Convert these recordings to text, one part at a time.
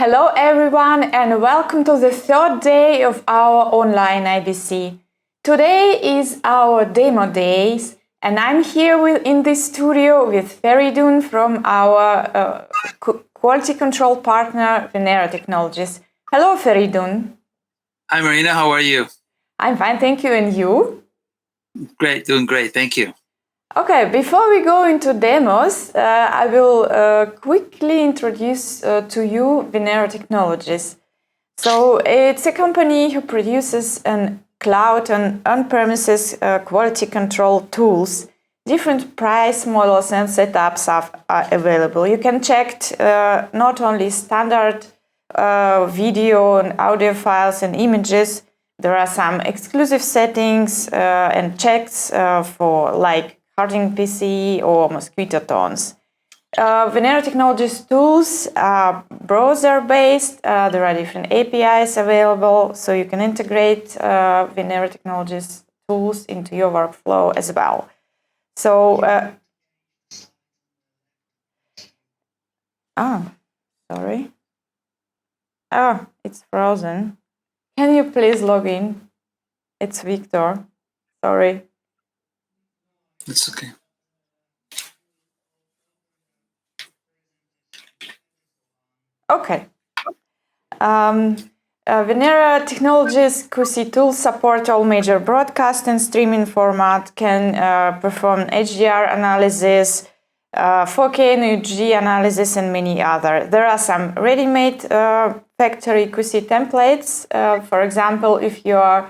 Hello everyone and welcome to the third day of our online IBC. Today is our demo days and I'm here in this studio with Feridun from our quality control partner Venera Technologies. Hello Feridun. Hi Marina, how are you? I'm fine, thank you. And you? Great, doing great, thank you. Okay, before we go into demos, I will quickly introduce to you Venera Technologies. So it's a company who produces an cloud and on-premises quality control tools. Different price models and setups are available. You can check not only standard video and audio files and images. There are some exclusive settings and checks for like hardening PC or mosquito tones. Venera Technologies tools are browser-based. There are different APIs available, so you can integrate Venera Technologies tools into your workflow as well. So, sorry. It's frozen. Can you please log in? It's Victor. Sorry. It's okay. Okay. Venera Technologies QC tools support all major broadcast and streaming format, can perform HDR analysis, 4K and UHD analysis, and many other. There are some ready-made factory QC templates. For example, if you are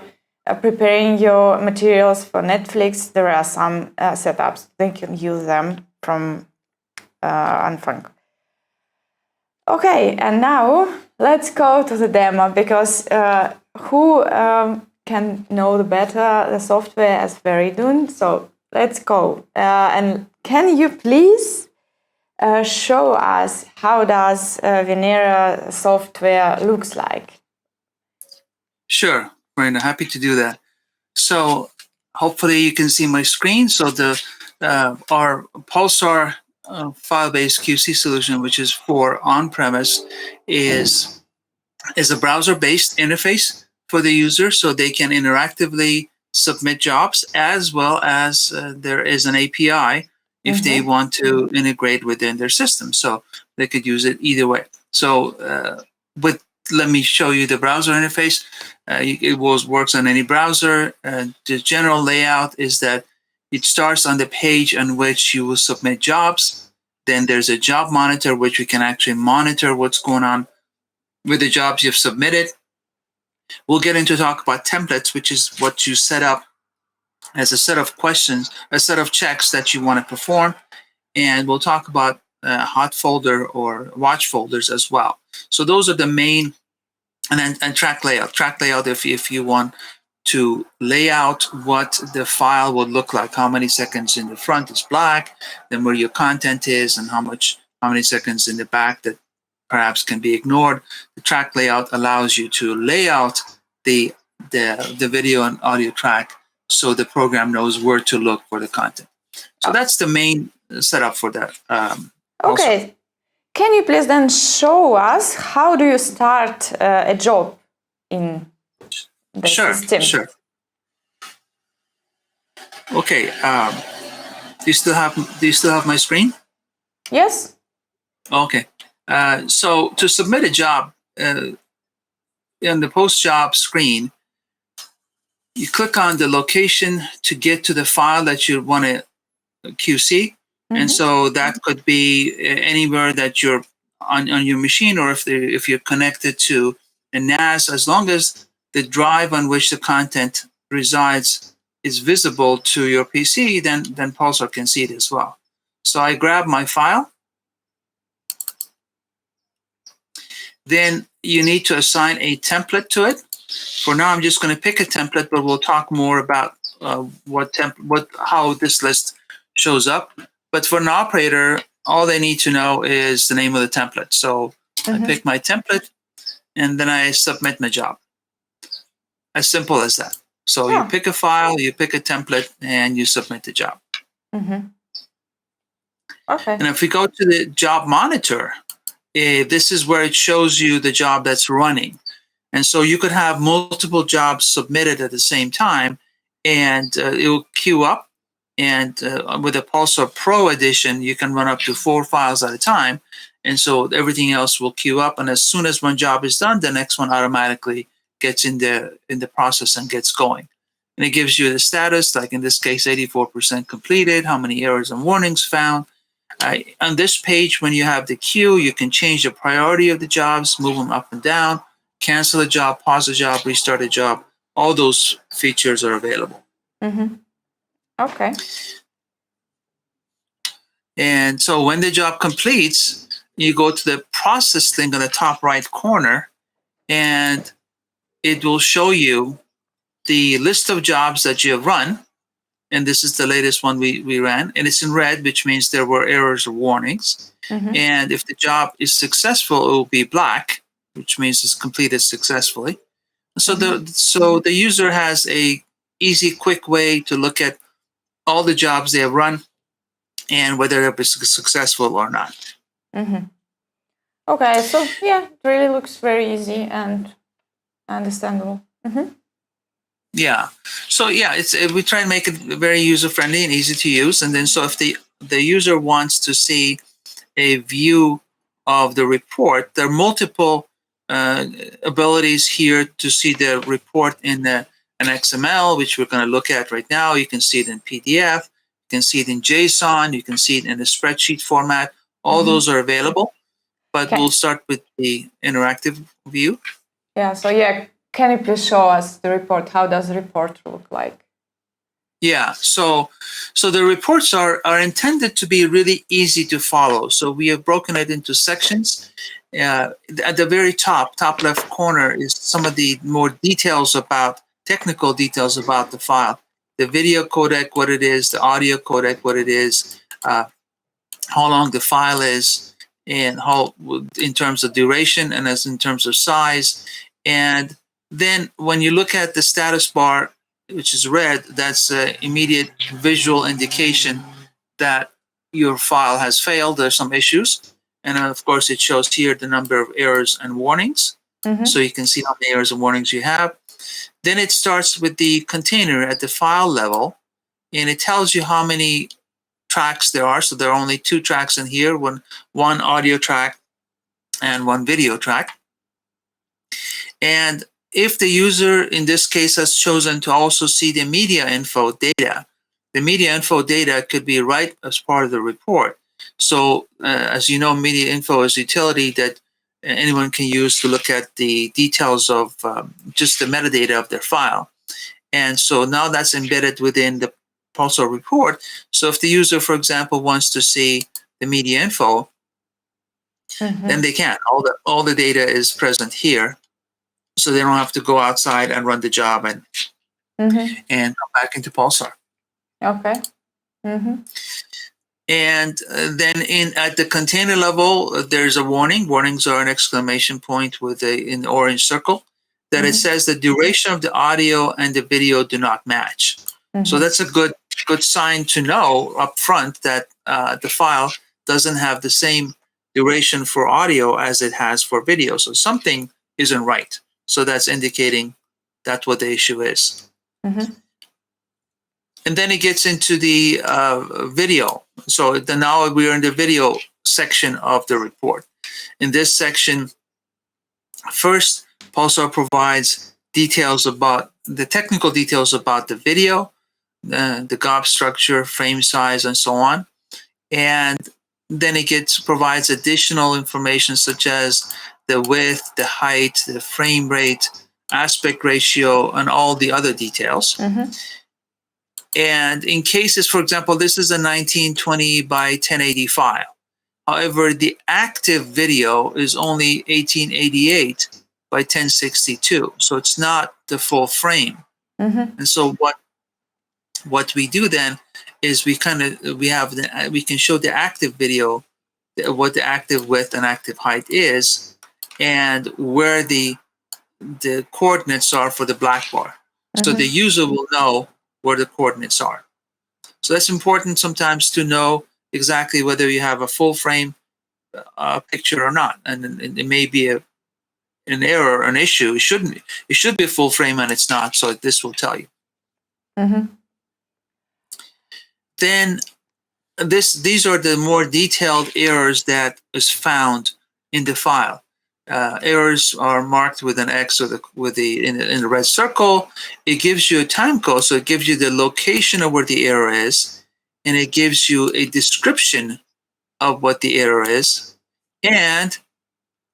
preparing your materials for Netflix, there are some setups. They can use them from Anfang. Okay, and now let's go to the demo, because who can know better the software as Feridun? So let's go. And can you please show us how does Venera software looks like? Sure, Marina, happy to do that. So hopefully you can see my screen. So the our Pulsar file-based QC solution, which is for on-premise, is a browser-based interface for the user, so they can interactively submit jobs, as well as there is an API if they want to integrate within their system. So they could use it either way. So let me show you the browser interface. It works on any browser. The general layout is that it starts on the page on which you will submit jobs. Then there's a job monitor, which we can actually monitor what's going on with the jobs you've submitted. We'll get into talk about templates, which is what you set up as a set of questions, a set of checks that you want to perform. And we'll talk about hot folder or watch folders as well. So those are the main, and track layout. Track layout if you want to lay out what the file would look like, how many seconds in the front is black, then where your content is, and how many seconds in the back that perhaps can be ignored. The track layout allows you to lay out the video and audio track so the program knows where to look for the content. So that's the main setup for that. Okay. Also, can you please then show us how do you start a job in the system? Sure. Okay. Do you still have my screen? Yes. Okay. So to submit a job in the post-job screen, you click on the location to get to the file that you want to QC. And so that could be anywhere that you're on your machine, or if you're connected to a NAS, as long as the drive on which the content resides is visible to your PC, then Pulsar can see it as well. So I grab my file. Then you need to assign a template to it. For now, I'm just going to pick a template, but we'll talk more about how this list shows up. But for an operator, all they need to know is the name of the template. So I pick my template, and then I submit my job. As simple as that. So you pick a file, you pick a template, and you submit the job. Okay. And if we go to the job monitor, this is where it shows you the job that's running. And so you could have multiple jobs submitted at the same time, and it will queue up. And with the Pulsar Pro edition, you can run up to 4 files at a time. And so everything else will queue up. And as soon as one job is done, the next one automatically gets in the process and gets going. And it gives you the status, like in this case, 84% completed, how many errors and warnings found. On this page, when you have the queue, you can change the priority of the jobs, move them up and down, cancel a job, pause a job, restart a job. All those features are available. Mm-hmm. Okay. And so when the job completes, you go to the process link on the top right corner, and it will show you the list of jobs that you have run. And this is the latest one we ran. And it's in red, which means there were errors or warnings. Mm-hmm. And if the job is successful, it will be black, which means it's completed successfully. So the user has a easy, quick way to look at all the jobs they have run and whether they'll be successful or not. Mm-hmm. Okay, so yeah, it really looks very easy and understandable. Mm-hmm. Yeah. So yeah, we try and make it very user friendly and easy to use. And then so if the user wants to see a view of the report, there are multiple abilities here to see the report in an XML, which we're going to look at right now. You can see it in PDF, you can see it in JSON, you can see it in the spreadsheet format. All those are available, but we'll start with the interactive view. Yeah, so yeah, can you please show us the report? How does the report look like? Yeah, so the reports are intended to be really easy to follow. So we have broken it into sections. At the very top left corner is some of the more technical details about the file. The video codec, what it is, the audio codec, what it is, how long the file is, and how in terms of duration and as in terms of size. And then when you look at the status bar, which is red, that's an immediate visual indication that your file has failed. There's some issues. And of course, it shows here the number of errors and warnings. Mm-hmm. So you can see how many errors and warnings you have. Then it starts with the container at the file level, and it tells you how many tracks there are. So there are only 2 tracks in here, one audio track and one video track. And if the user, in this case, has chosen to also see the media info data, the media info data could be right as part of the report. So as you know, media info is a utility that anyone can use to look at the details of just the metadata of their file. And so now that's embedded within the Pulsar report. So if the user, for example, wants to see the media info, then they can. All the data is present here. So they don't have to go outside and run the job and come back into Pulsar. Okay. Mm-hmm. And then at the container level, there's a warning. Warnings are an exclamation point with an orange circle that it says the duration of the audio and the video do not match. So that's a good sign to know up front that the file doesn't have the same duration for audio as it has for video. So something isn't right. So that's indicating that's what the issue is. Mm-hmm. And then it gets into the video. So now we're in the video section of the report. In this section, first, Pulsar provides details about the technical details about the video, the GOP structure, frame size, and so on. And then it provides additional information such as the width, the height, the frame rate, aspect ratio, and all the other details. Mm-hmm. And in cases, for example, this is a 1920 by 1080 file. However, the active video is only 1888 by 1062. So it's not the full frame. Mm-hmm. And so what we do then is we can show the active video, what the active width and active height is, and where the coordinates are for the black bar. Mm-hmm. So the user will know where the coordinates are. So that's important sometimes to know exactly whether you have a full frame picture or not, and it may be an error, an issue. It should be full frame, and it's not. So this will tell you. Mm-hmm. Then these are the more detailed errors that is found in the file. Errors are marked with an X or in the red circle. It gives you a time code, so it gives you the location of where the error is, and it gives you a description of what the error is, and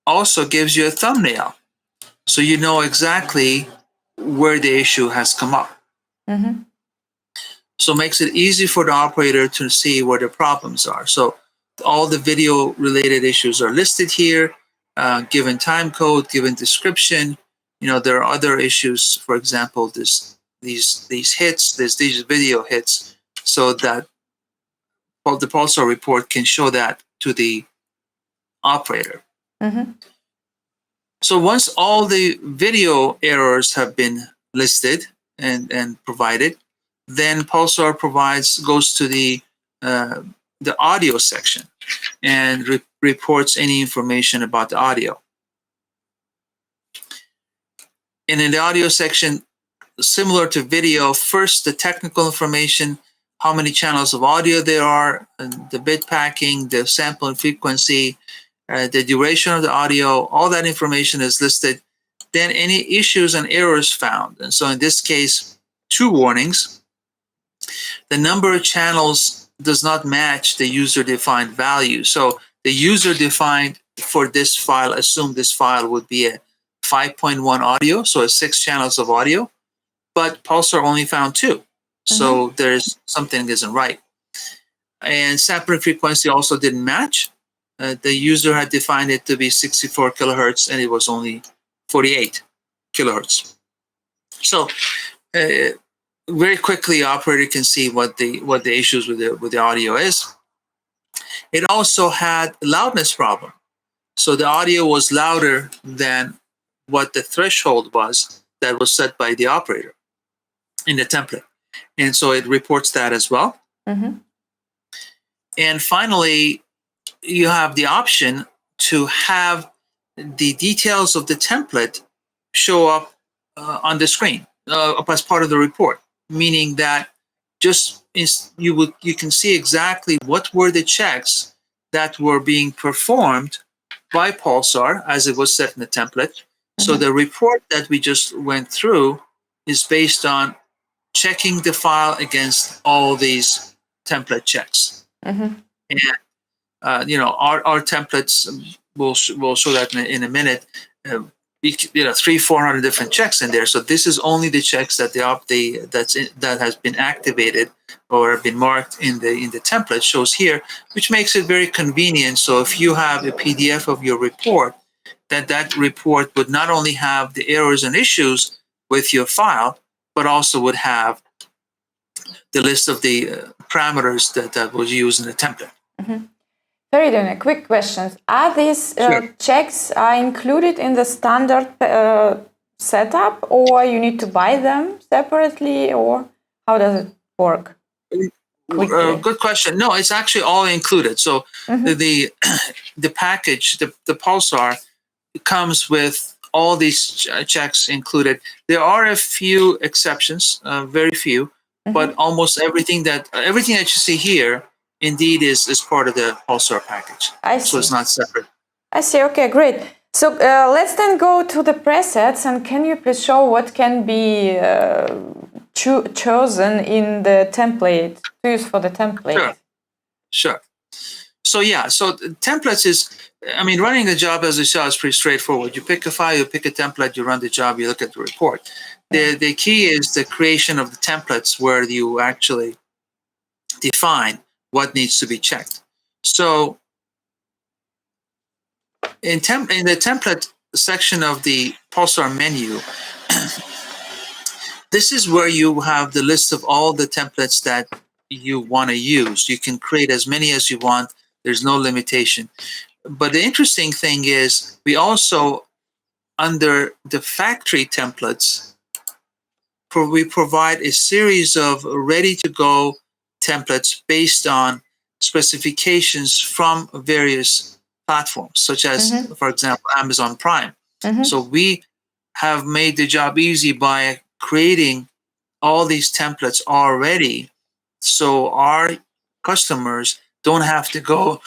also gives you a thumbnail, so you know exactly where the issue has come up. Mm-hmm. So it makes it easy for the operator to see where the problems are. So all the video related issues are listed here, given time code, given description. There are other issues, for example, these hits, these video hits, so that the Pulsar report can show that to the operator. Mm-hmm. So once all the video errors have been listed and provided, then Pulsar goes to the audio section and reports any information about the audio. And in the audio section, similar to video, first the technical information, how many channels of audio there are, and the bit packing, the sample and frequency, the duration of the audio, all that information is listed. Then any issues and errors found. And so in this case, 2 warnings. The number of channels does not match the user-defined value. So the user-defined for this file, assume this file would be a 5.1 audio, so 6 channels of audio, but Pulsar only found 2. So there's something isn't right. And sampling frequency also didn't match. The user had defined it to be 64 kilohertz, and it was only 48 kilohertz. So very quickly, operator can see what the issues with the audio is. It also had a loudness problem. So the audio was louder than what the threshold was that was set by the operator in the template. And so it reports that as well. Mm-hmm. And finally, you have the option to have the details of the template show up on the screen as part of the report, meaning that you can see exactly what were the checks that were being performed by Pulsar as it was set in the template. Mm-hmm. So the report that we just went through is based on checking the file against all these template checks. Mm-hmm. And our templates will show that in a minute. 300-400 different checks in there. So this is only the checks that that has been activated or been marked in the template shows here, which makes it very convenient. So if you have a PDF of your report, that report would not only have the errors and issues with your file, but also would have the list of the parameters that was used in the template. Mm-hmm. Feridun, quick questions. Are these checks included in the standard setup, or you need to buy them separately, or how does it work? Good question. No, it's actually all included. So the package, the Pulsar, comes with all these checks included. There are a few exceptions, very few, but almost everything that you see here indeed is part of the Pulsar package. I see. So it's not separate. I see. Okay, great. So let's then go to the presets, and can you please show what can be chosen in the template, to use for the template? Sure. So templates is, running the job as you saw is pretty straightforward. You pick a file, you pick a template, you run the job, you look at the report. The key is the creation of the templates where you actually define what needs to be checked. So in the template section of the Pulsar menu, this is where you have the list of all the templates that you want to use. You can create as many as you want. There's no limitation. But the interesting thing is we also, under the factory templates, we provide a series of ready-to-go templates based on specifications from various platforms, such as, for example, Amazon Prime. Mm-hmm. So we have made the job easy by creating all these templates already, so our customers don't have to go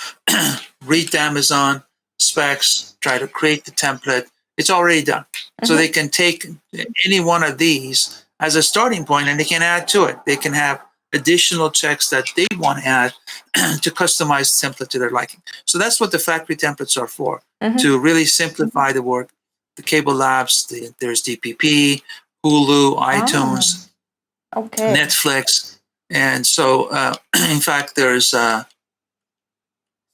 read the Amazon specs, try to create the template. It's already done. So they can take any one of these as a starting point and they can add to it. They can have additional checks that they want to add to customize the template to their liking. So that's what the factory templates are for, to really simplify the work. The Cable Labs, there's DPP, Hulu, iTunes, Netflix. And so, in fact, there's ARD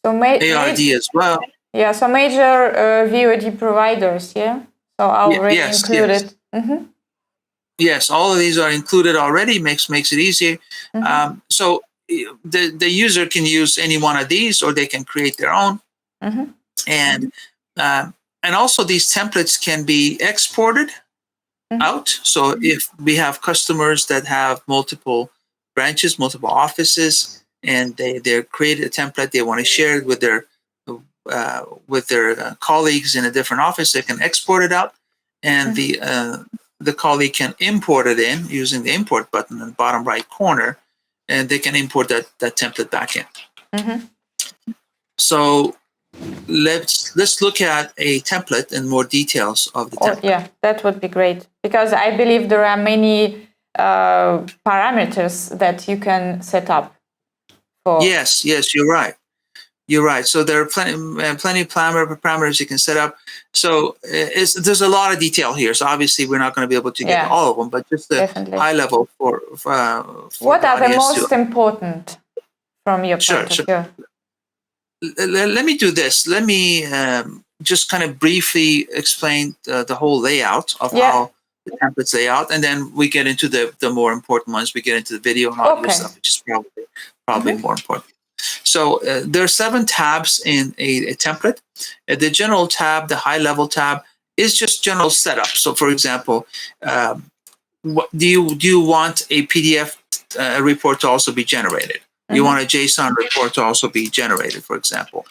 as well. Yeah, so major VOD providers, yeah? So already included. Yes. Yes, all of these are included already, makes it easier. So the user can use any one of these, or they can create their own. And also these templates can be exported out. So if we have customers that have multiple branches, multiple offices, and they create a template, they want to share it with their colleagues in a different office, they can export it out, and the colleague can import it in using the import button in the bottom right corner, and they can import that template back in. So let's look at a template and more details of the template. Yeah, that would be great, because I believe there are many parameters that you can set up for. Yes, you're right. You're right. So there are plenty of parameters you can set up. So there's a lot of detail here. So obviously we're not going to be able to get to all of them, but just the high level for what are the most important from your point of view? Let me do this. Let me just kind of briefly explain the whole layout of how the templates lay out, and then we get into the more important ones. We get into the video and audio stuff, which is probably more important. So there are 7 tabs in a template. The general tab, the high level tab, is just general setup. So for example, do you want a PDF report to also be generated? You want a JSON report to also be generated, for example.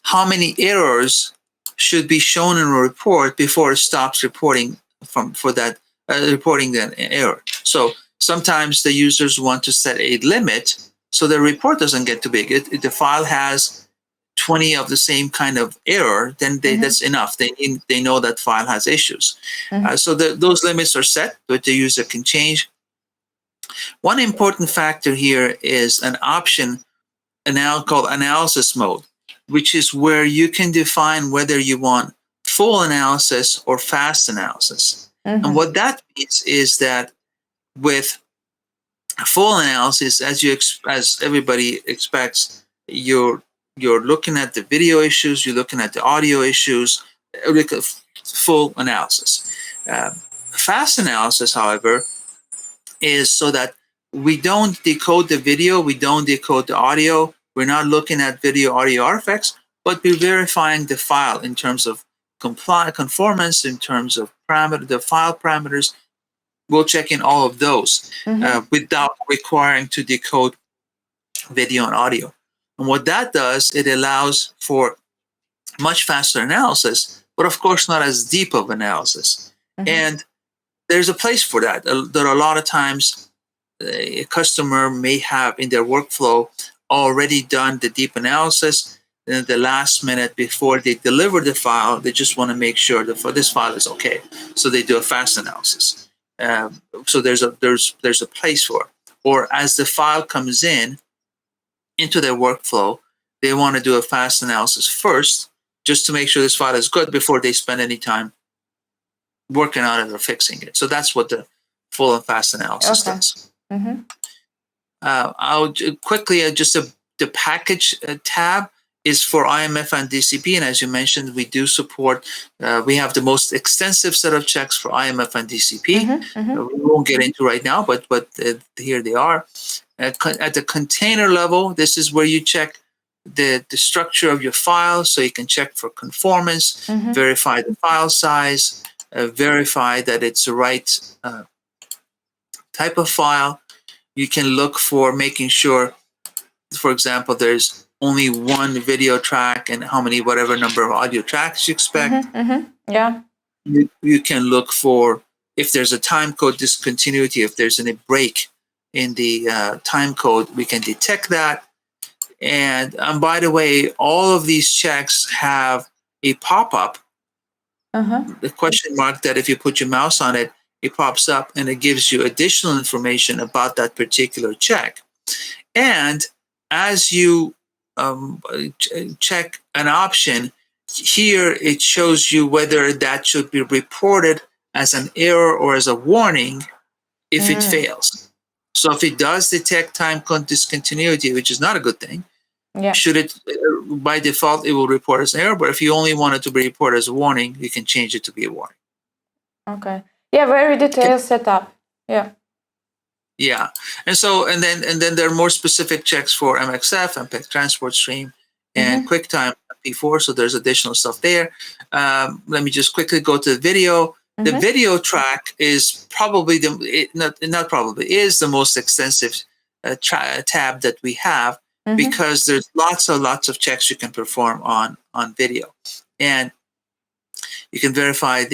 How many errors should be shown in a report before it stops reporting reporting an error? So sometimes the users want to set a limit so the report doesn't get too big. If the file has 20 of the same kind of error, then that's enough. They know that file has issues. So those limits are set, but the user can change. One important factor here is an option now called analysis mode, which is where you can define whether you want full analysis or fast analysis. And what that means is that with full analysis, as everybody expects, you're looking at the video issues, you're looking at the audio issues, full analysis. Fast analysis, however, is so that we don't decode the video, we don't decode the audio, we're not looking at video audio artifacts, but we're verifying the file in terms of conformance, in terms of the file parameters. We'll check in all of those without requiring to decode video and audio. And what that does, it allows for much faster analysis, but of course not as deep of analysis. And there's a place for that. There are a lot of times a customer may have in their workflow already done the deep analysis, and at the last minute before they deliver the file, they just want to make sure that for this file is okay. So they do a fast analysis. So there's a place for it. Or as the file comes into their workflow, they want to do a fast analysis first, just to make sure this file is good before they spend any time working on it or fixing it. So that's what the full and fast analysis does. I'll quickly just the package tab is for IMF and DCP, and as you mentioned, we do support. We have the most extensive set of checks for IMF and DCP. We won't get into right now, but here they are. At the container level, this is where you check the structure of your file, so you can check for conformance, verify the file size, verify that it's the right type of file. You can look for making sure, for example, there's only one video track and how many, whatever number of audio tracks you expect. Yeah. You can look for if there's a time code discontinuity, if there's any break in the time code, we can detect that. And by the way, all of these checks have a pop-up, the question mark that if you put your mouse on it, it pops up and it gives you additional information about that particular check. And as you check an option, here it shows you whether that should be reported as an error or as a warning if it fails. So if it does detect time code discontinuity, which is not a good thing, should it, by default, it will report as an error. But if you only want it to be reported as a warning, you can change it to be a warning. Okay. Yeah, very detailed setup. Yeah. Yeah, and then there are more specific checks for MXF, MPEG transport stream, and QuickTime MP4. So there's additional stuff there. Let me just quickly go to the video. The video track is probably is the most extensive tab that we have because there's lots of checks you can perform on video, and you can verify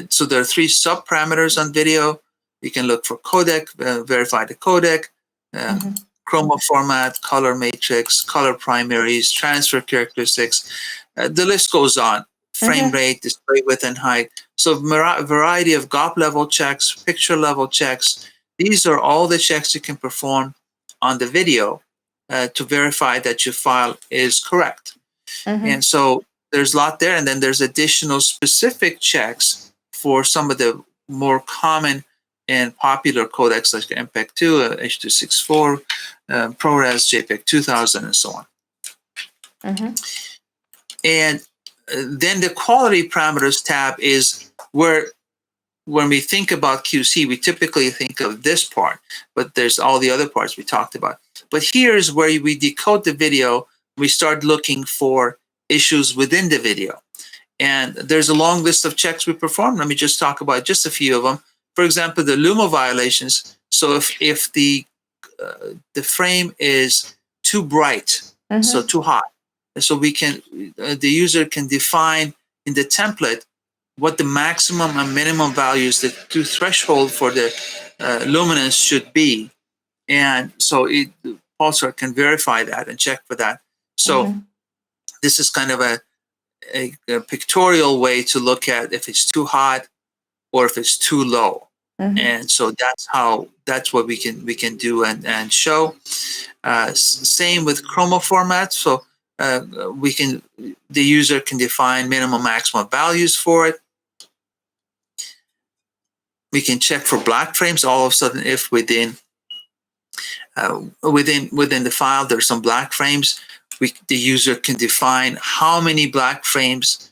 so there are 3 sub parameters on video. You can look for codec, verify the codec, chroma format, color matrix, color primaries, transfer characteristics. The list goes on. Frame rate, display width and height. So a variety of GOP level checks, picture level checks. These are all the checks you can perform on the video to verify that your file is correct. And so there's a lot there. And then there's additional specific checks for some of the more common and popular codecs like MPEG-2, H.264, ProRes, JPEG 2000, and so on. And then the quality parameters tab is where, when we think about QC, we typically think of this part, but there's all the other parts we talked about. But here's where we decode the video. We start looking for issues within the video. And there's a long list of checks we perform. Let me just talk about just a few of them. For example, the Luma violations. So if the frame is too bright, so too hot, so we can the user can define in the template what the maximum and minimum values, the 2 threshold for the luminance should be, and so Pulsar can verify that and check for that. So this is kind of a pictorial way to look at if it's too hot or if it's too low. And so that's what we can do and show. Same with chroma format. So the user can define minimum maximum values for it. We can check for black frames. All of a sudden, if within the file there's some black frames, the user can define how many black frames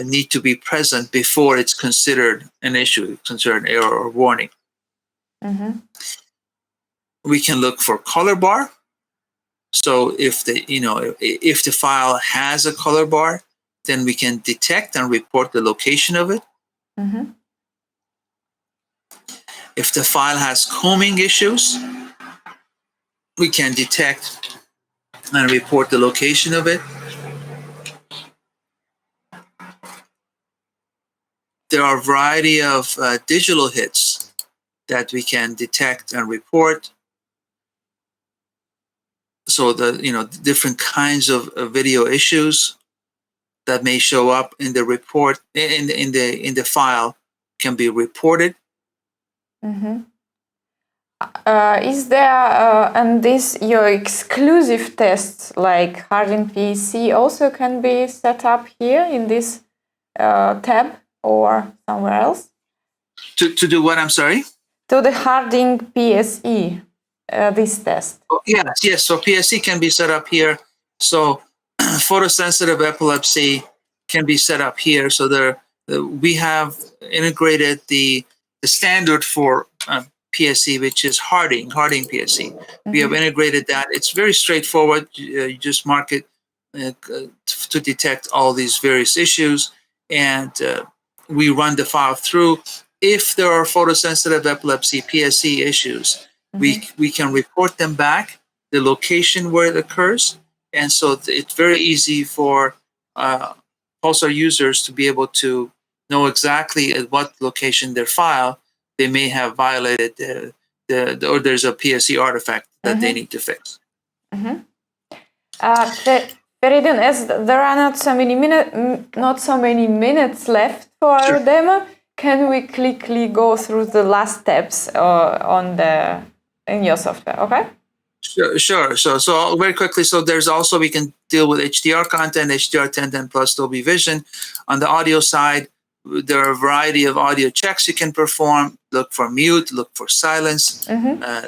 need to be present before it's considered an issue, considered an error or warning. We can look for color bar. So if the file has a color bar, then we can detect and report the location of it. If the file has combing issues, we can detect and report the location of it. There are a variety of digital hits that we can detect and report. So different kinds of video issues that may show up in the report in the file can be reported. Is there and this your exclusive tests like hardening PSC also can be set up here in this tab or somewhere else? To do what? I'm sorry? To the hardening PSE, this test. Oh, yes. So PSC can be set up here. So photosensitive epilepsy can be set up here. So we have integrated the standard for PSC, which is hardening PSC. We have integrated that. It's very straightforward. You just mark it to detect all these various issues, and we run the file through. If there are photosensitive epilepsy PSC issues, we can report them back, the location where it occurs, And so it's very easy for Pulsar users to be able to know exactly at what location their file they may have violated or there's a PSE artifact that they need to fix. Feridun, as there are not so many minutes left for our demo, can we quickly go through the last steps in your software? Okay. Sure. So very quickly. So there's also, we can deal with HDR content, HDR10 plus Dolby Vision. On the audio side, there are a variety of audio checks you can perform. Look for mute, look for silence,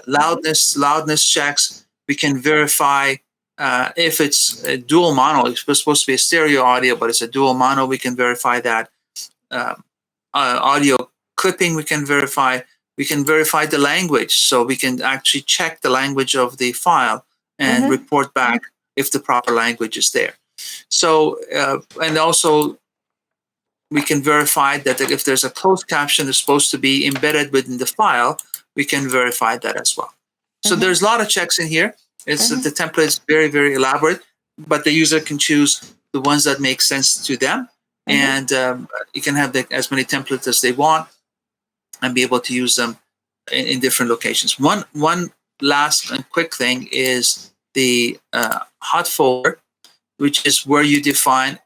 loudness checks. We can verify if it's a dual mono. It's supposed to be a stereo audio, but it's a dual mono. We can verify that. Audio clipping, we can verify. We can verify the language, so we can actually check the language of the file and report back if the proper language is there. So, and also we can verify that if there's a closed caption that's supposed to be embedded within the file, we can verify that as well. So there's a lot of checks in here. It's the template is very, very elaborate, but the user can choose the ones that make sense to them, and you can have as many templates as they want and be able to use them in different locations. One last and quick thing is the hot folder, which is where you define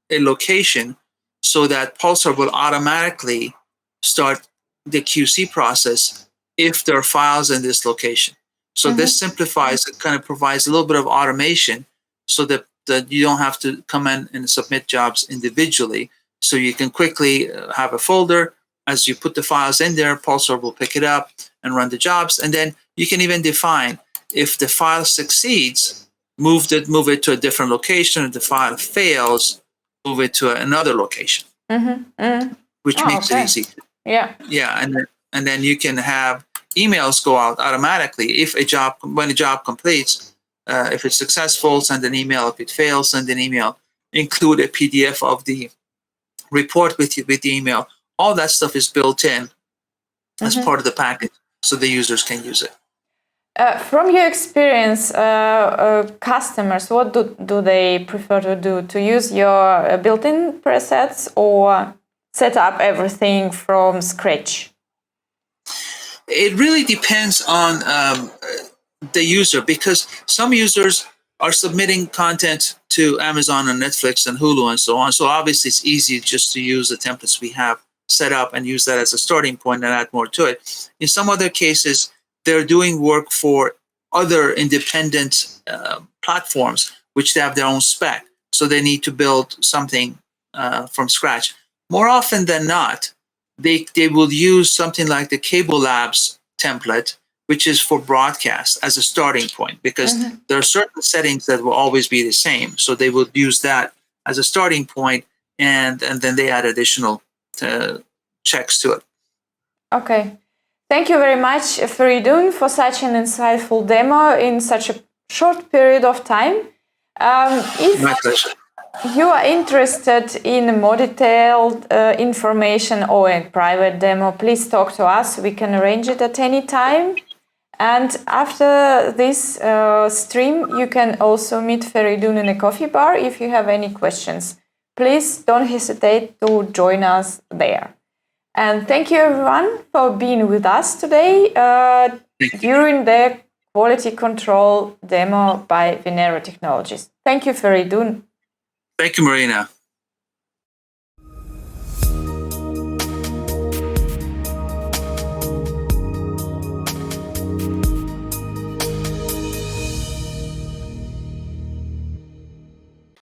a location so that Pulsar will automatically start the QC process if there are files in this location. So this simplifies, it kind of provides a little bit of automation so that you don't have to come in and submit jobs individually. So you can quickly have a folder. As you put the files in there, Pulsar will pick it up and run the jobs. And then you can even define if the file succeeds, move it to a different location. If the file fails, move it to another location, which makes it easy. Yeah. And then you can have emails go out automatically when a job completes. If it's successful, send an email. If it fails, send an email. Include a PDF of the report with the email. All that stuff is built in as part of the package, so the users can use it. From your experience, customers, what do they prefer to do? To use your built-in presets or set up everything from scratch? It really depends on the user, because some users are submitting content to Amazon and Netflix and Hulu and so on. So obviously it's easy just to use the templates we have set up and use that as a starting point and add more to it. In some other cases, they're doing work for other independent platforms, which they have their own spec. So they need to build something from scratch. More often than not, they will use something like the Cable Labs template, which is for broadcast, as a starting point, because there are certain settings that will always be the same. So they will use that as a starting point, and then they add additional checks to it. Okay. Thank you very much, Feridun, for such an insightful demo in such a short period of time. My pleasure. You are interested in more detailed information or a private demo, please talk to us. We can arrange it at any time. And after this stream, you can also meet Feridun in a coffee bar if you have any questions. Please don't hesitate to join us there. And thank you everyone for being with us today during the quality control demo by Venera Technologies. Thank you, Feridun. Thank you, Marina.